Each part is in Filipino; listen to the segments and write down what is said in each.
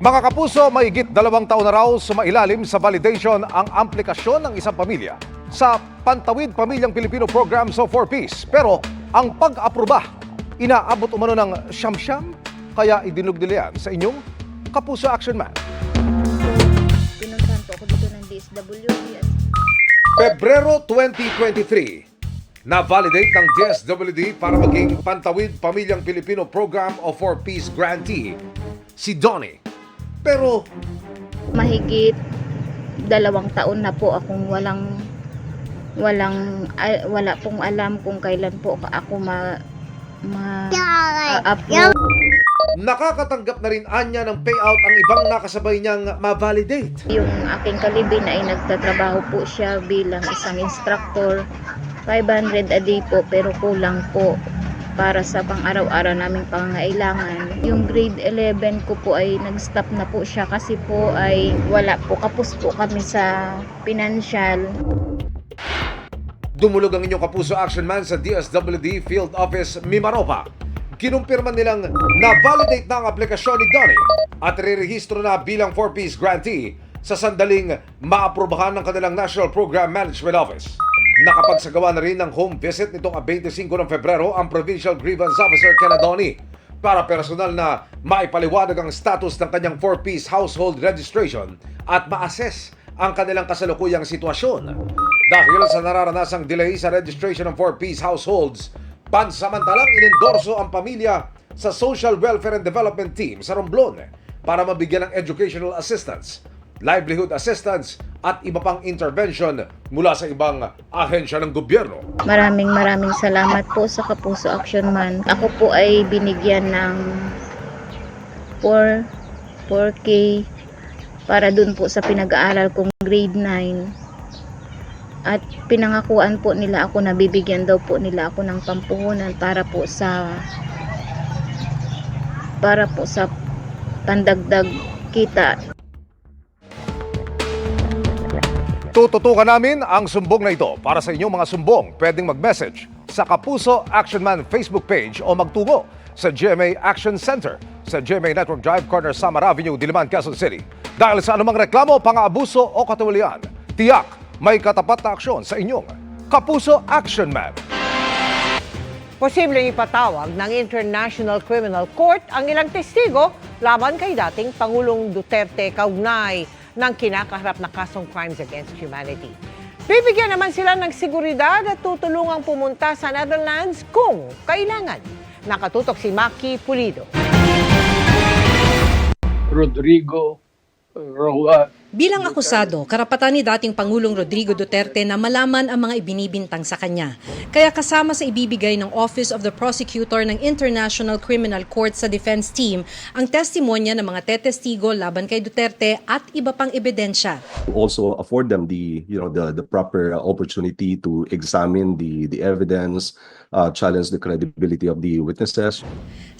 Mga kapuso, mahigit 2 taon na raw sumailalim sa validation ang aplikasyon ng isang pamilya sa Pantawid Pamilyang Pilipino Program sa 4Ps. Pero ang pag-aproba, inaabot umano ng siyam-siyam, kaya idinug nila yan sa inyong Kapuso Action Man. Pinuntahan po ako dito ng DSWD. Pebrero 2023, na-validate ng DSWD para maging Pantawid Pamilyang Pilipino Program o 4Ps grantee si Donnie. Pero Mahigit 2 taon na po akong wala pong alam kung kailan po ako ma-approve. nakakatanggap na rin anya ng payout ang ibang nakasabay niyang ma-validate. Yung aking kalibin ay nagtatrabaho po siya bilang isang instructor. 500 a day po pero kulang po para sa pang-araw-araw naming pangangailangan. Yung grade 11 ko po ay nag-stop na po siya kasi po ay wala po, kapos po kami sa financial. Dumulog ang inyong Kapuso Action Man sa DSWD Field Office Mimaropa. Kinumpirman nilang na-validate na ang aplikasyon ni Donnie at re-rehistro na bilang 4Ps grantee sa sandaling maaprubahan ng kanilang National Program Management Office. Nakapagsagawa na rin ng home visit nitong 25 ng Febrero ang Provincial Grievance Officer Ken Donnie para personal na maipaliwanag ang status ng kanyang 4Ps household registration at ma-assess ang kanilang kasalukuyang sitwasyon. Dahil sa nararanasang delay sa registration ng 4Ps households, pansamantalang inendorso ang pamilya sa Social Welfare and Development Team sa Romblon para mabigyan ng educational assistance, livelihood assistance at iba pang intervention mula sa ibang ahensya ng gobyerno. Maraming salamat po sa Kapuso Action Man. Ako po ay binigyan ng 4K para dun po sa pinag-aaral kong grade 9. At pinangakuan po nila ako na bibigyan daw po nila ako ng pampuhunan para po sa pandagdag kita. Tututukan namin ang sumbong na ito. Para sa inyong mga sumbong, pwedeng mag-message sa Kapuso Action Man Facebook page o magtungo sa GMA Action Center sa GMA Network Drive, corner Samar Avenue, Diliman, Quezon City. Dahil sa anumang reklamo, pang-aabuso o katiwalian, tiyak may katapat na aksyon sa inyong Kapuso Action Man. Posibleng ipatawag ng International Criminal Court ang ilang testigo laban kay dating Pangulong Duterte kaugnay ng kinakaharap na kasong crimes against humanity. Bibigyan naman sila ng seguridad at tutulungang pumunta sa Netherlands kung kailangan. Nakatutok si Maki Pulido. Rodrigo Roa. Bilang akusado, karapatan ni dating Pangulong Rodrigo Duterte na malaman ang mga ibinibintang sa kanya. Kaya kasama sa ibibigay ng Office of the Prosecutor ng International Criminal Court sa defense team ang testimonya ng mga tetestigo laban kay Duterte at iba pang ebidensya. Also afford them the proper opportunity to examine the evidence, challenge the credibility of the witnesses.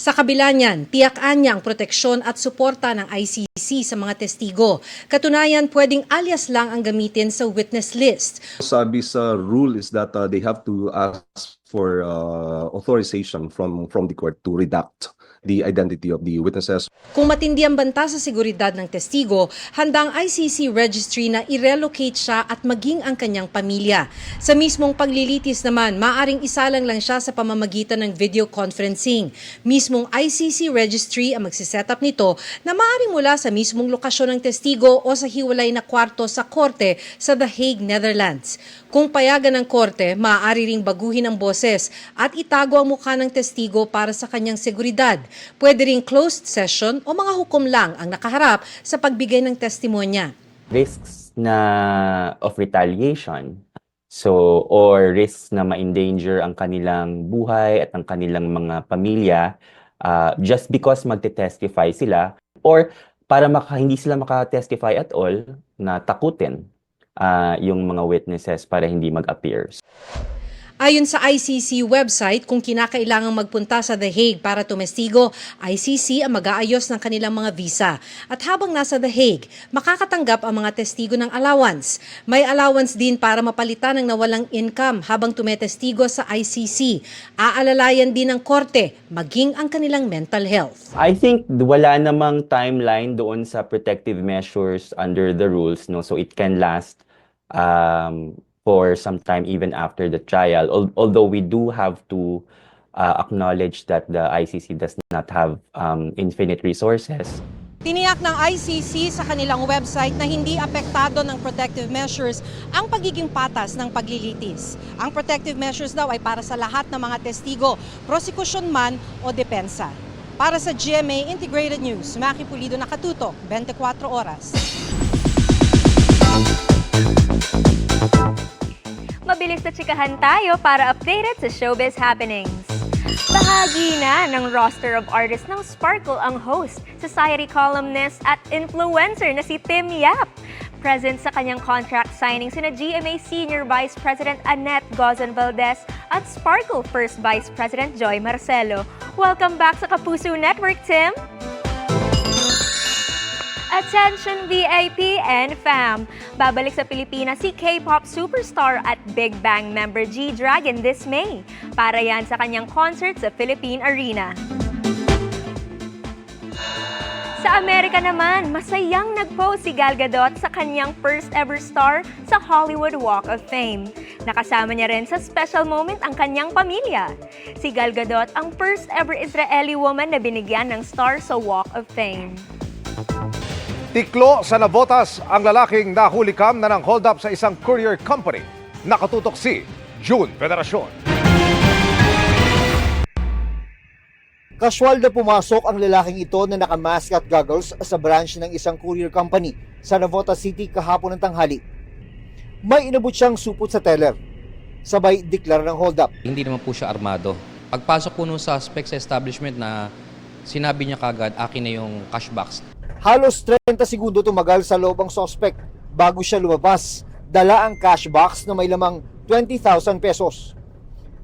Sa kabila niyan, tiyakan niya ang proteksyon at suporta ng ICC sa mga testigo. Katunayan, pwedeng alias lang ang gamitin sa witness list. Sabi sa rule is that they have to ask for authorization from the court to redact the identity of the witnesses. Kung matindi ang banta sa seguridad ng testigo, handa ang ICC registry na i-relocate siya at maging ang kanyang pamilya. Sa mismong paglilitis naman, maaring isalang lang siya sa pamamagitan ng video conferencing. Mismong ICC registry ang magsiset up nito na maaring mula sa mismong lokasyon ng testigo o sa hiwalay na kwarto sa korte sa The Hague, Netherlands. Kung payagan ng korte, maaari ring baguhin ang boses at itago ang mukha ng testigo para sa kanyang seguridad. Pwede ring closed session o mga hukom lang ang nakaharap sa pagbigay ng testimonya. Risks na of retaliation, or risks na ma-endanger ang kanilang buhay at ang kanilang mga pamilya just because magte-testify sila, or para hindi sila maka-testify at all, na takutin yung mga witnesses para hindi mag-appear. Ayon sa ICC website, kung kinakailangang magpunta sa The Hague para tumestigo, ICC ang mag-aayos ng kanilang mga visa. At habang nasa The Hague, makakatanggap ang mga testigo ng allowance. May allowance din para mapalitan ng nawalang income habang tumetestigo sa ICC. Aalalayan din ng korte, maging ang kanilang mental health. I think wala namang timeline doon sa protective measures under the rules, no? So it can last for some time even after the trial. Although we do have to acknowledge that the ICC does not have infinite resources. Tiniyak ng ICC sa kanilang website na hindi apektado ng protective measures ang pagiging patas ng paglilitis. Ang protective measures daw ay para sa lahat ng mga testigo, prosecution man o depensa. Para sa GMA Integrated News, Maki Pulido, nakatutok, 24 oras. Mabilis na tsikahan tayo para updated sa showbiz happenings. Bahagi na ng roster of artists ng Sparkle ang host, society columnist at influencer na si Tim Yap. Present sa kanyang contract signing sina GMA Senior Vice President Annette Gozon Valdez at Sparkle First Vice President Joy Marcelo. Welcome back sa Kapuso Network, Tim! Attention VIP and fam! Babalik sa Pilipinas si K-pop superstar at Big Bang member G-Dragon this May. Para yan sa kanyang concert sa Philippine Arena. Sa Amerika naman, masayang nag-post si Gal Gadot sa kanyang first ever star sa Hollywood Walk of Fame. Nakasama niya rin sa special moment ang kanyang pamilya. Si Gal Gadot ang first ever Israeli woman na binigyan ng star sa Walk of Fame. Tiklo sa Navotas ang lalaking nahulikam na ng hold up sa isang courier company. Nakatutok si June Federacion. Casual na pumasok ang lalaking ito na nakamask at goggles sa branch ng isang courier company sa Navotas City kahapon ng tanghali. May inabot siyang supot sa teller, sabay deklara ng hold up. Hindi naman po siya armado. Pagpasok po nung suspect sa establishment na sinabi niya kagad, akin na yung cash box. Halos 30 segundo tumagal sa loob ang suspect bago siya lumabas. Dala ang cash box na may lamang 20,000 pesos.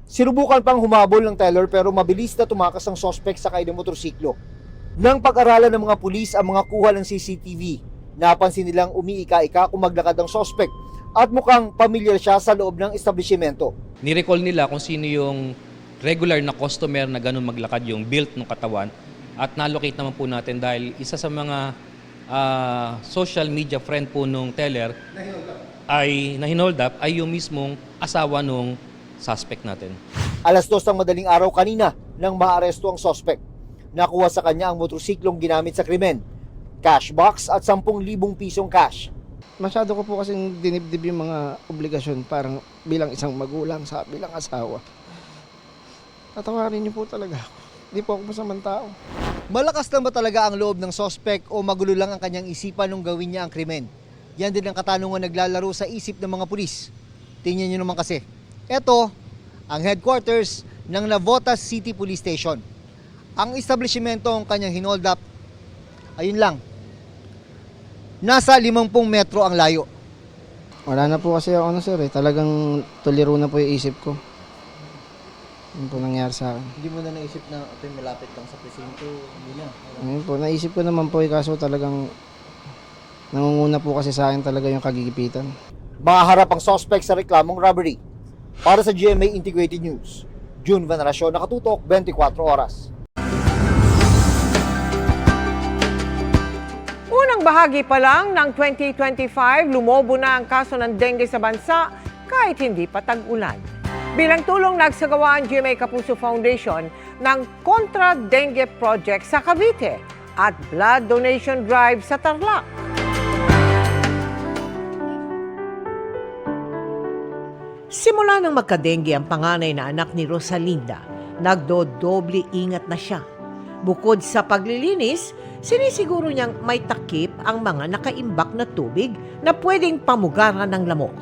Sinubukan pang humabol ng teller pero mabilis na tumakas ang suspect sakay ng motorsiklo. Nang pag-aralan ng mga pulis ang mga kuha ng CCTV, napansin nilang umiika-ika kung maglakad ang suspect at mukhang pamilyar siya sa loob ng establishmento. Ni-recall nila kung sino yung regular na customer na ganun maglakad, yung built ng katawan. At na-locate naman po natin dahil isa sa mga social media friend po nung teller ay na-hold up ay yung mismong asawa nung suspect natin. Alas 2 ng madaling araw kanina nang maaresto ang suspect. Nakuha sa kanya ang motorsiklong ginamit sa krimen, cash box at 10,000 pisong cash. Masyado ko po kasing dinibdib yung mga obligasyon parang bilang isang magulang sa bilang asawa. Tatawarin niyo po talaga ako. Hindi po ako masamang tao. Malakas lang ba talaga ang loob ng suspect o magulo lang ang kanyang isipan nung gawin niya ang krimen? Yan din ang katanungan naglalaro sa isip ng mga pulis. Tingnan niyo naman kasi. Ito ang headquarters ng Navotas City Police Station. Ang establishmento ang kanyang hinold up, ayun lang, nasa 50 metro ang layo. Wala na po kasi ako sir talagang tuliro na po yung isip ko. Yun po nangyari sa akin. Hindi mo na naisip na ito'y malapit lang sa presinto? Hindi na. Ayun po, naisip ko naman po kaso talagang nangunguna po kasi sa akin talaga yung kagigipitan. Maharap ang suspect sa reklamong robbery. Para sa GMA Integrated News, June Veneracion, nakatutok 24 oras. Unang bahagi pa lang ng 2025, lumobo na ang kaso ng dengue sa bansa kahit hindi pa tag-ulan. Bilang tulong, nagsagawa ang GMA Kapuso Foundation ng Contra Dengue Project sa Cavite at blood donation drive sa Tarlac. Simula nang magka-dengue ang panganay na anak ni Rosalinda, nagdodoble ingat na siya. Bukod sa paglilinis, sinisiguro niyang may takip ang mga nakaimbak na tubig na pwedeng pamugaran ng lamok.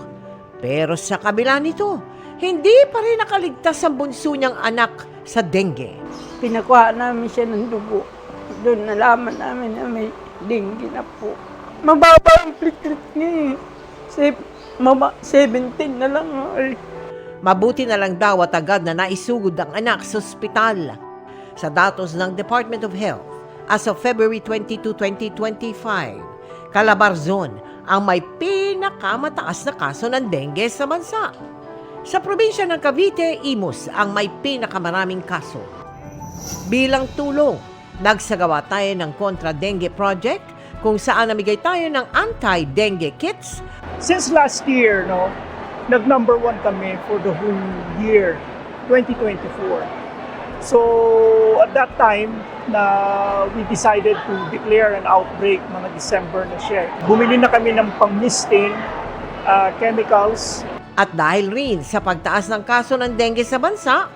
Pero sa kabila nito, hindi pa rin nakaligtas ang bunso niyang anak sa dengue. Pinakuha namin siya ng dugo. Doon nalaman namin na may dengue na po. Mababa ang platelet niya eh. 17 na lang. Mabuti na lang daw at agad na naisugod ang anak sa ospital. Sa datos ng Department of Health, as of February 22, 2025, Calabarzon ang may pinakamataas na kaso ng dengue sa bansa. Sa probinsya ng Cavite, Imus ang may pinakamaraming kaso. Bilang tulong, nagsagawa tayo ng Contra Dengue Project kung saan namigay tayo ng anti-dengue kits. Since last year, nag-number 1 kami for the whole year, 2024. So, at that time, we decided to declare an outbreak, mga December na siya. Bumili na kami ng pang-misting chemicals. At dahil rin sa pagtaas ng kaso ng dengue sa bansa,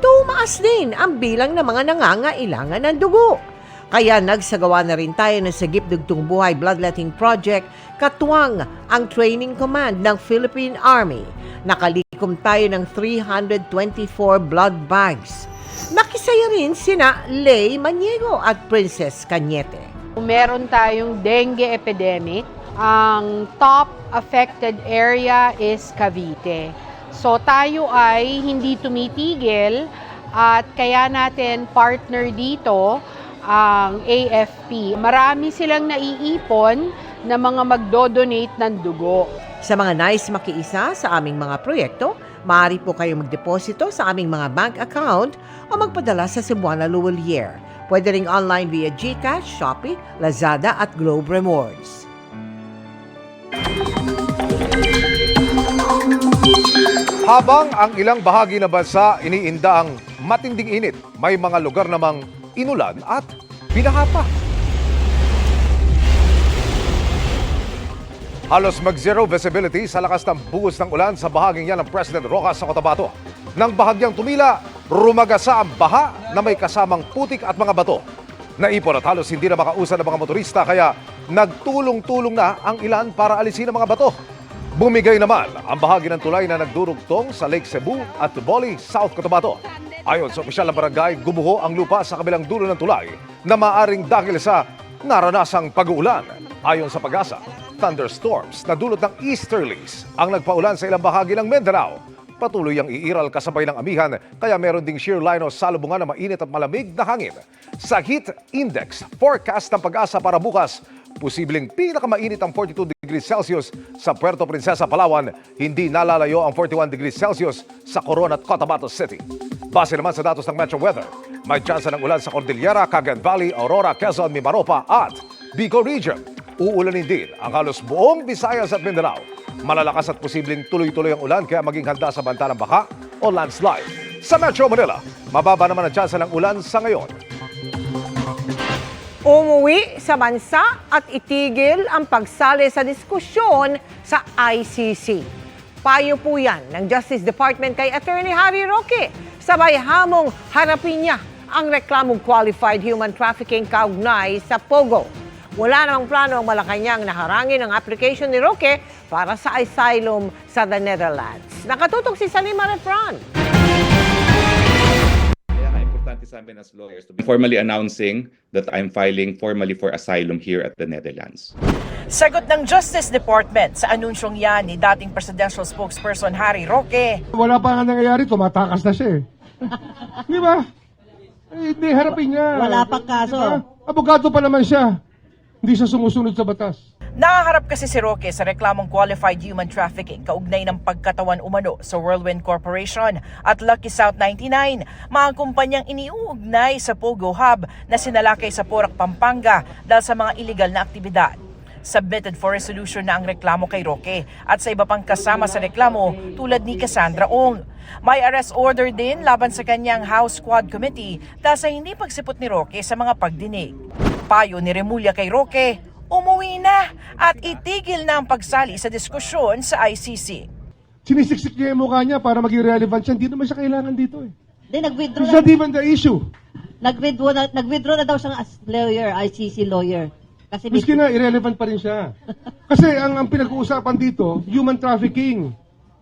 tumaas din ang bilang ng mga nangangailangan ng dugo. Kaya nagsagawa na rin tayo ng Sagip Dugtong Buhay Bloodletting Project, katuwang ang training command ng Philippine Army. Nakalikom tayo ng 324 blood bags. Nakisaya rin sina Lay Maniego at Princess Cañete. Meron tayong dengue epidemic. Ang top affected area is Cavite. So tayo ay hindi tumitigil at kaya natin partner dito ang AFP. Marami silang naiipon na mga magdodonate ng dugo. Sa mga nais makiisa sa aming mga proyekto, maaari po kayong magdeposito sa aming mga bank account o magpadala sa Cebuana Luwalier. Pwede ring online via GCash, Shopee, Lazada at Globe Rewards. Habang ang ilang bahagi ng bansa iniinda ang matinding init, may mga lugar namang inulan at binaha pa. Halos mag-zero visibility sa lakas ng buhos ng ulan sa bahaging yan ng President Rojas sa Cotabato. Nang bahagyang tumila, rumagasa ang baha na may kasamang putik at mga bato. Naipon at halos hindi na makausan ng mga motorista kaya nagtulong-tulong na ang ilan para alisin ang mga bato. Bumigay naman ang bahagi ng tulay na nagdurugtong sa Lake Cebu at Tuboli, South Cotabato. Ayon sa opisyal na barangay, gumuho ang lupa sa kabilang dulo ng tulay na maaring dahil sa naranasang pag-uulan. Ayon sa Pag-asa, thunderstorms na dulot ng easterlies ang nagpaulan sa ilang bahagi ng Mindanao. Patuloy ang iiral kasabay ng amihan kaya meron ding shear line o salubungan na mainit at malamig na hangin. Sa heat index, forecast ng Pag-asa para bukas, posibleng pinakamainit ang 42 degrees Celsius sa Puerto Princesa, Palawan, hindi nalalayo ang 41 degrees Celsius sa Coron at Cotabato City. Base naman sa datos ng Metro Weather, may tsansa ng ulan sa Cordillera, Cagayan Valley, Aurora, Quezon, Mimaropa at Bicol Region. Uulanin din ang halos buong Visayas at Mindanao. Malalakas at posibleng tuloy-tuloy ang ulan kaya maging handa sa banta ng baha o landslide. Sa Metro Manila, mababa naman ang tsansa ng ulan sa ngayon. Umuwi sa bansa at itigil ang pagsali sa diskusyon sa ICC. Payo po yan ng Justice Department kay Attorney Harry Roque. Sabay hamong harapin niya ang reklamong qualified human trafficking kaugnay sa Pogo. Wala namang plano ang Malacanang na harangin ang application ni Roque para sa asylum sa the Netherlands. Nakatutok si Salima Refran. Importante sa amin as lawyers to be formally announcing that I'm filing formally for asylum here at the Netherlands. Sagot ng Justice Department sa anunsyong yan ni dating presidential spokesperson Harry Roque. Wala pa nga nangyayari, tumatakas na siya eh. Di ba? Hindi, harapin niya. Wala pa kaso. Diba? Abogado pa naman siya. Hindi siya sumusunod sa batas. Nakaharap kasi si Roque sa reklamong qualified human trafficking kaugnay ng pagkatawan umano sa Whirlwind Corporation at Lucky South 99, mga kumpanyang iniuugnay sa Pogo Hub na sinalakay sa Porac, Pampanga dahil sa mga illegal na aktibidad. Submitted for resolution na ang reklamo kay Roque at sa iba pang kasama sa reklamo tulad ni Cassandra Ong. May arrest order din laban sa kanyang House Squad Committee dahil sa hindi pagsipot ni Roque sa mga pagdinig. Payo ni Remulla kay Roque, umuwi na at itigil na ang pagsali sa diskusyon sa ICC. Sinisiksik niya yung mukha niya para maging relevant siya. Hindi naman siya kailangan dito eh. Nag-withdraw It's not even the issue. Nag-withdraw na daw siyang as lawyer, ICC lawyer. Kasi Miski na, irrelevant pa rin siya. Kasi ang pinag-uusapan dito, human trafficking.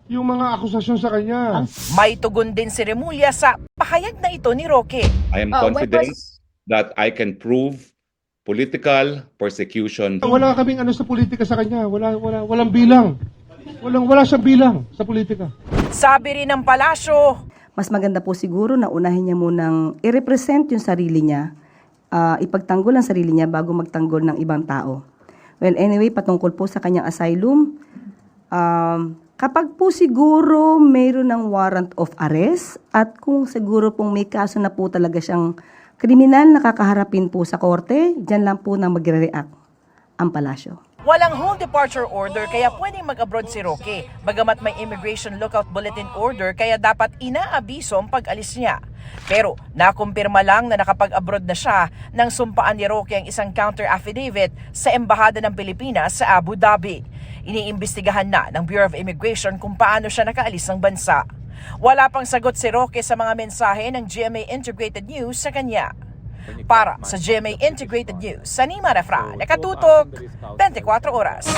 Yung mga akusasyon sa kanya. May tugon din si Remulla sa pahayag na ito ni Roque. I am confident that I can prove political persecution. Wala kaming ano sa politika sa kanya. Walang bilang. Wala siyang bilang sa politika. Sabi rin ng palasyo, mas maganda po siguro na unahin niya munang i-represent yung sarili niya, ipagtanggol ang sarili niya bago magtanggol ng ibang tao. Well, anyway, patungkol po sa kanyang asylum, kapag po siguro mayroon ng warrant of arrest at kung siguro pong may kaso na po talaga siyang kriminal na kakaharapin po sa korte, dyan lang po na magre-react ang palasyo. walang whole departure order kaya pwedeng mag-abroad si Roque. Bagamat may immigration lookout bulletin order kaya dapat inaabiso ang pag-alis niya. Pero nakumpirma lang na nakapag-abroad na siya nang sumpaan ni Roque ang isang counter affidavit sa Embahada ng Pilipinas sa Abu Dhabi. Iniimbestigahan na ng Bureau of Immigration kung paano siya nakaalis ng bansa. Wala pang sagot si Roque sa mga mensahe ng GMA Integrated News sa kanya. Para sa GMA Integrated News, Sanima Refra, nakatutok 24 oras.